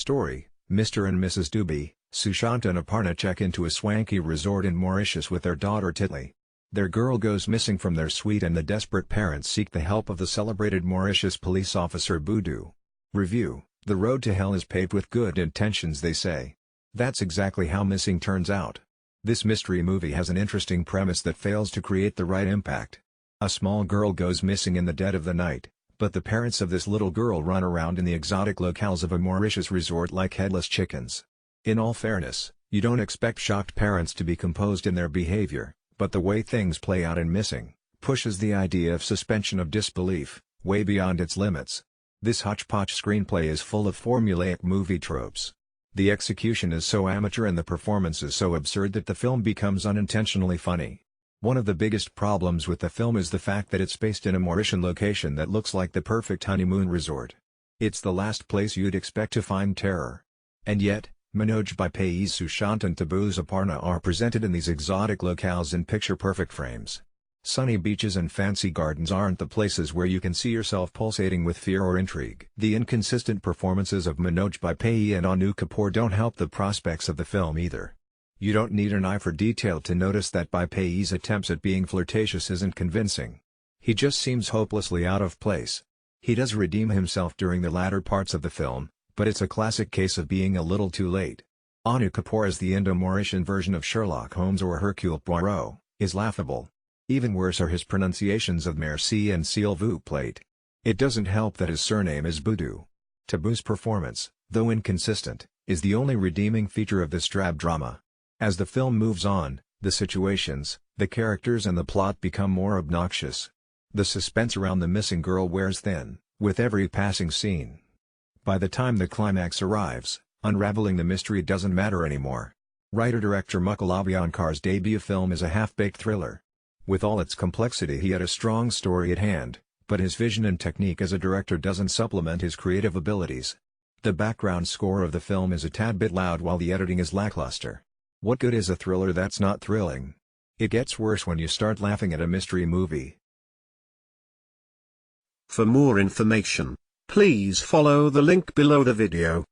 Story: Mr. and Mrs Dubey, Sushant and Aparna check into a swanky resort in Mauritius with their daughter Titli. Their girl goes missing from their suite and the desperate parents seek the help of the celebrated Mauritius police officer Buddhu. Review: The road to hell is paved with good intentions, they say. That's exactly how Missing turns out. This mystery movie has an interesting premise that fails to create the right impact. A small girl goes missing in the dead of the night, but the parents of this little girl run around in the exotic locales of a Mauritius resort like headless chickens. In all fairness, you don't expect shocked parents to be composed in their behavior, but the way things play out in Missing pushes the idea of suspension of disbelief way beyond its limits. This hodgepodge screenplay is full of formulaic movie tropes. The execution is so amateur and the performances so absurd that the film becomes unintentionally funny. One of the biggest problems with the film is the fact that it's based in a Mauritian location that looks like the perfect honeymoon resort. It's the last place you'd expect to find terror. And yet, Manoj Bajpayee's Sushant and Tabu's Aparna are presented in these exotic locales in picture-perfect frames. Sunny beaches and fancy gardens aren't the places where you can see yourself pulsating with fear or intrigue. The inconsistent performances of Manoj Bajpayee and Annu Kapoor don't help the prospects of the film either. You don't need an eye for detail to notice that Bajpayee's attempts at being flirtatious isn't convincing. He just seems hopelessly out of place. He does redeem himself during the latter parts of the film, but it's a classic case of being a little too late. Annu Kapoor as the Indo-Mauritian version of Sherlock Holmes or Hercule Poirot is laughable. Even worse are his pronunciations of merci and s'il vous plaît. It doesn't help that his surname is Buddhu. Tabu's performance, though inconsistent, is the only redeeming feature of this drab drama. As the film moves on, the situations, the characters and the plot become more obnoxious. The suspense around the missing girl wears thin, with every passing scene. By the time the climax arrives, unraveling the mystery doesn't matter anymore. Writer-director Mukul Abhyankar's debut film is a half-baked thriller. With all its complexity he had a strong story at hand, but his vision and technique as a director doesn't supplement his creative abilities. The background score of the film is a tad bit loud while the editing is lackluster. What good is a thriller that's not thrilling? It gets worse when you start laughing at a mystery movie. For more information, please follow the link below the video.